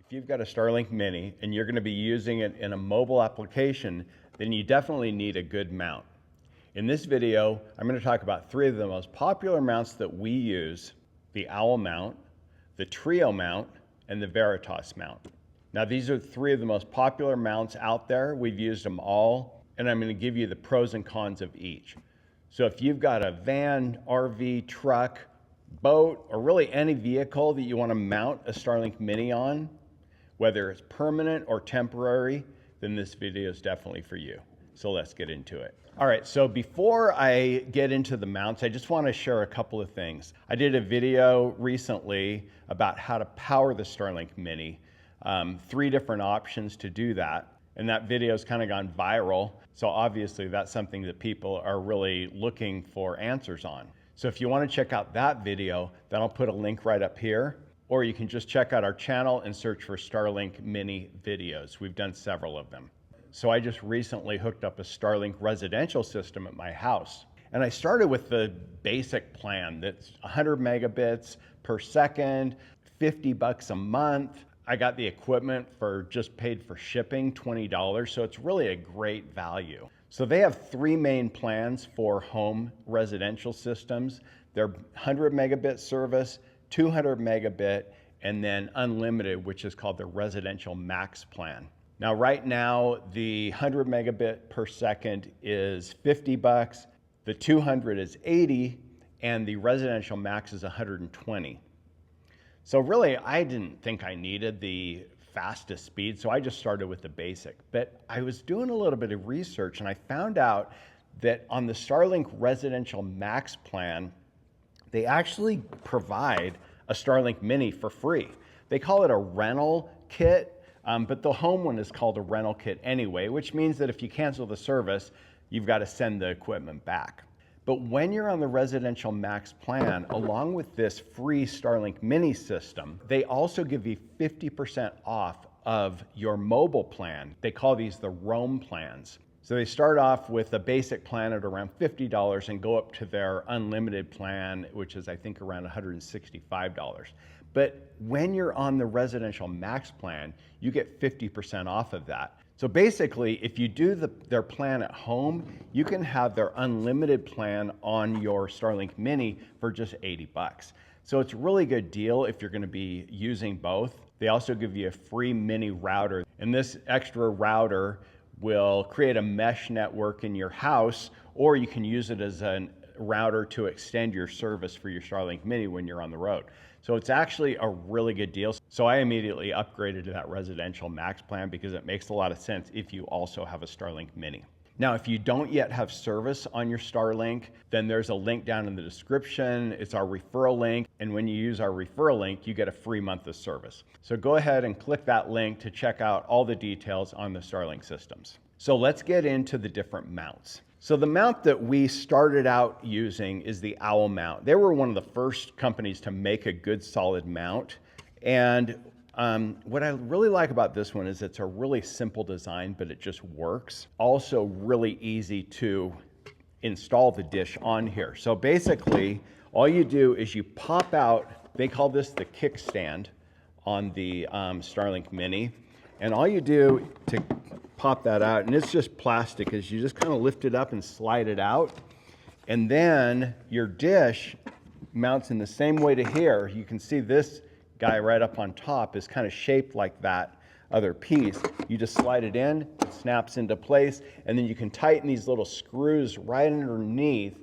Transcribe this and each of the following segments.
If you've got a Starlink Mini and you're going to be using it in a mobile application, then you definitely need a good mount. In this video, I'm going to talk about three of the most popular mounts that we use: the Owl mount, the Trio mount, and the Veritas mount. Now, these are three of the most popular mounts out there. We've used them all, and I'm going to give you the pros and cons of each. So if you've got a van, RV, truck, boat, or really any vehicle that you want to mount a Starlink Mini on, whether it's permanent or temporary, then this video is definitely for you. So let's get into it. All right, so before I get into the mounts, I just want to share a couple of things. I did a video recently about how to power the Starlink Mini, 3 different options to do that. And that video's kind of gone viral. So obviously that's something that people are really looking for answers on. So if you want to check out that video, then I'll put a link right up here, or you can just check out our channel and search for Starlink Mini videos. We've done several of them. So I just recently hooked up a Starlink residential system at my house. And I started with the basic plan that's 100 megabits per second, $50 a month. I got the equipment for just paid for shipping, $20. So it's really a great value. So they have 3 main plans for home residential systems. They're 100 megabit service, 200 megabit, and then unlimited, which is called the residential max plan. Now, right now, the 100 megabit per second is $50, the 200 is $80, and the residential max is $120. So really, I didn't think I needed the fastest speed, so I just started with the basic. But I was doing a little bit of research, and I found out that on the Starlink residential max plan, they actually provide a Starlink Mini for free. They call it a rental kit, but the home one is called a rental kit anyway, which means that if you cancel the service, you've got to send the equipment back. But when you're on the residential max plan, along with this free Starlink Mini system, they also give you 50% off of your mobile plan. They call these the roam plans. So they start off with a basic plan at around $50 and go up to their unlimited plan, which is I think around $165. But when you're on the residential max plan, you get 50% off of that. So basically, if you do their plan at home, you can have their unlimited plan on your Starlink Mini for just $80. So it's a really good deal if you're going to be using both. They also give you a free mini router, and this extra router will create a mesh network in your house, or you can use it as a router to extend your service for your Starlink Mini when you're on the road. So it's actually a really good deal. So I immediately upgraded to that residential max plan because it makes a lot of sense if you also have a Starlink Mini. Now, if you don't yet have service on your Starlink, then there's a link down in the description. It's our referral link. And when you use our referral link, you get a free month of service. So go ahead and click that link to check out all the details on the Starlink systems. So let's get into the different mounts. So the mount that we started out using is the Owl mount. They were one of the first companies to make a good solid mount. And what I really like about this one is it's a really simple design, but it just works. Also really easy to install the dish on here. So basically, all you do is you pop out, they call this the kickstand on the Starlink Mini. And all you do to pop that out, and it's just plastic, is you just kind of lift it up and slide it out. And then your dish mounts in the same way to here. You can see this guy right up on top is kind of shaped like that other piece. You just slide it in, it snaps into place, and then you can tighten these little screws right underneath.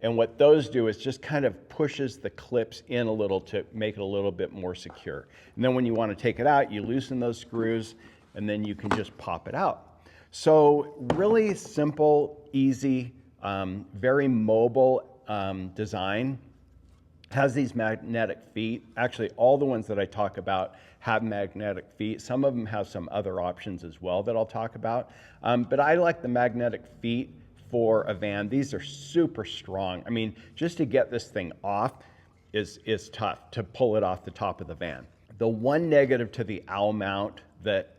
And what those do is just kind of pushes the clips in a little to make it a little bit more secure. And then when you want to take it out, you loosen those screws, and then you can just pop it out. So really simple, easy, very mobile design. Has these magnetic feet. Actually, all the ones that I talk about have magnetic feet. Some of them have some other options as well that I'll talk about. But I like the magnetic feet for a van. These are super strong. I mean, just to get this thing off is tough, to pull it off the top of the van. The one negative to the Owl mount that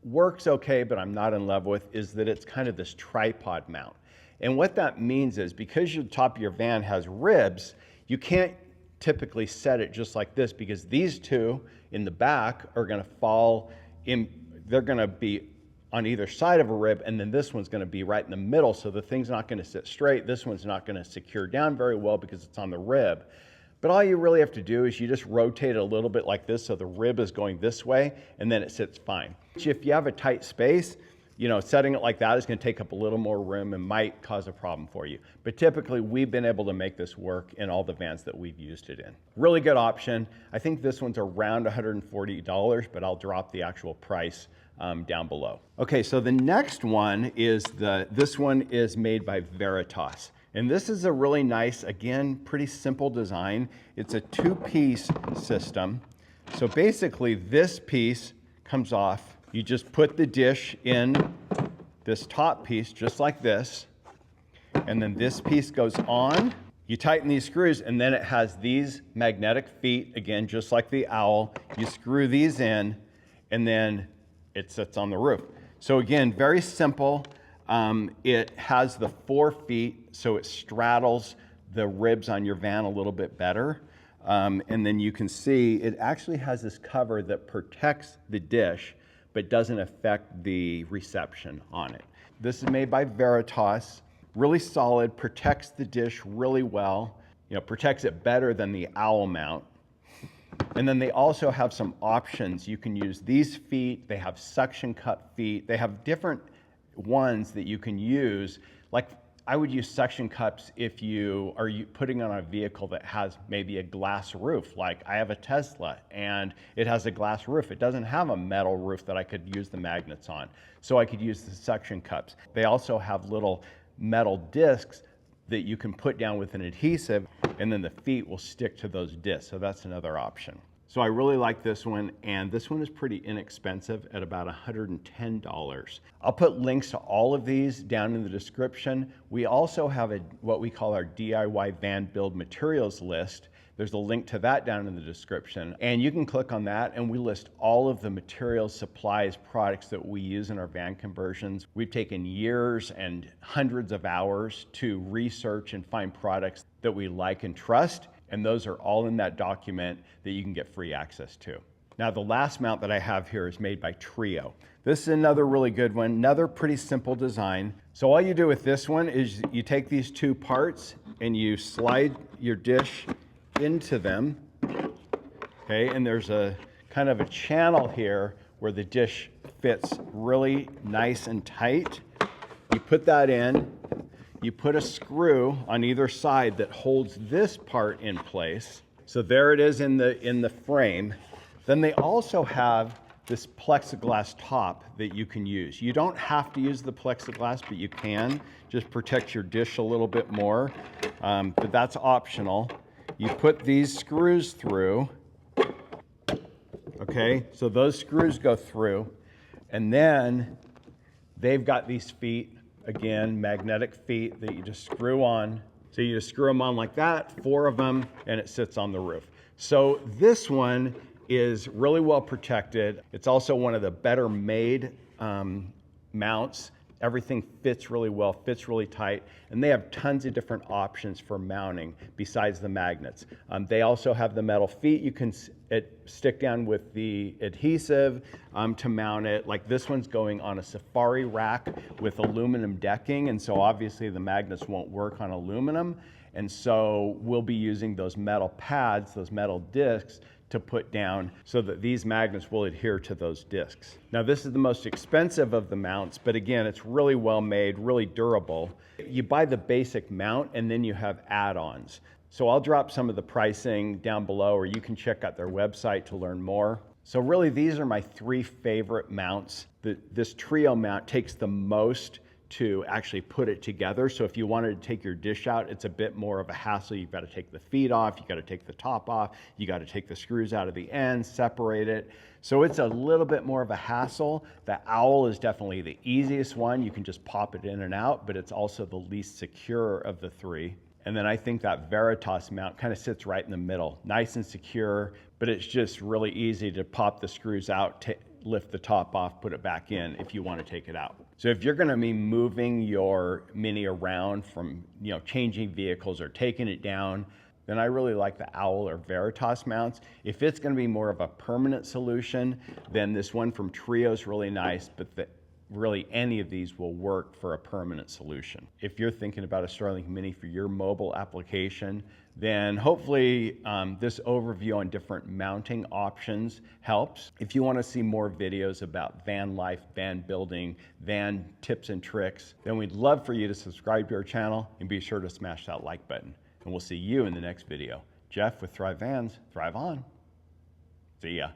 works okay, but I'm not in love with, is that it's kind of this tripod mount. And what that means is because the top of your van has ribs, you can't typically set it just like this, because these two in the back are going to fall in, they're going to be on either side of a rib, and then this one's going to be right in the middle, so the thing's not going to sit straight. This one's not going to secure down very well because it's on the rib. But all you really have to do is you just rotate it a little bit like this, so the rib is going this way, and then it sits fine. If you have a tight space, setting it like that is going to take up a little more room and might cause a problem for you. But typically, we've been able to make this work in all the vans that we've used it in. Really good option. I think this one's around $140, but I'll drop the actual price down below. Okay, so the next one is this one is made by Veritas. And this is a really nice, again, pretty simple design. It's a two-piece system. So basically, this piece comes off. You just put the dish in this top piece, just like this. And then this piece goes on. You tighten these screws, and then it has these magnetic feet, again, just like the owl. You screw these in, and then it sits on the roof. So again, very simple. It has the 4 feet, so it straddles the ribs on your van a little bit better. And then you can see it actually has this cover that protects the dish, but doesn't affect the reception on it. This is made by Veritas. Really solid, protects the dish really well. Protects it better than the owl mount. And then they also have some options. You can use these feet. They have suction cup feet. They have different ones that you can use. Like, I would use suction cups if you are putting on a vehicle that has maybe a glass roof. Like, I have a Tesla and it has a glass roof. It doesn't have a metal roof that I could use the magnets on. So I could use the suction cups. They also have little metal discs that you can put down with an adhesive, and then the feet will stick to those discs. So that's another option. So I really like this one, and this one is pretty inexpensive at about $110. I'll put links to all of these down in the description. We also have what we call our DIY van build materials list. There's a link to that down in the description, and you can click on that, and we list all of the materials, supplies, products that we use in our van conversions. We've taken years and hundreds of hours to research and find products that we like and trust, and those are all in that document that you can get free access to. Now, the last mount that I have here is made by Trio. This is another really good one, another pretty simple design. So all you do with this one is you take these 2 parts and you slide your dish into them, okay, and there's a kind of a channel here where the dish fits really nice and tight. You put that in, you put a screw on either side that holds this part in place. So there it is in the frame. Then they also have this plexiglass top that you can use. You don't have to use the plexiglass, but you can. Just protect your dish a little bit more, but that's optional. You put these screws through, okay? So those screws go through, and then they've got these feet, again, magnetic feet that you just screw on. So you just screw them on like that, 4 of them, and it sits on the roof. So this one is really well protected. It's also one of the better made mounts. Everything fits really well, fits really tight, and they have tons of different options for mounting besides the magnets. They also have the metal feet. You can stick down with the adhesive to mount it. Like this one's going on a safari rack with aluminum decking, and so obviously the magnets won't work on aluminum, and so we'll be using those metal pads, those metal discs, to put down so that these magnets will adhere to those discs. Now, this is the most expensive of the mounts, but again, it's really well made, really durable. You buy the basic mount and then you have add-ons. So I'll drop some of the pricing down below, or you can check out their website to learn more. So really, these are my 3 favorite mounts. This Trio mount takes the most to actually put it together. So if you wanted to take your dish out, it's a bit more of a hassle. You've got to take the feet off, you got to take the top off, you got to take the screws out of the end, separate it. So it's a little bit more of a hassle. The Owl is definitely the easiest one. You can just pop it in and out, but it's also the least secure of the 3. And then I think that Veritas mount kind of sits right in the middle, nice and secure, but it's just really easy to pop the screws out, lift the top off, put it back in if you want to take it out. So if you're going to be moving your Mini around from, changing vehicles or taking it down, then I really like the Owl or Veritas mounts. If it's going to be more of a permanent solution, then this one from Trio is really nice, but really any of these will work for a permanent solution. If you're thinking about a Starlink Mini for your mobile application, then hopefully this overview on different mounting options helps. If you want to see more videos about van life, van building, van tips and tricks, then we'd love for you to subscribe to our channel and be sure to smash that like button. And we'll see you in the next video. Jeff with Thrive Vans, Thrive on. See ya.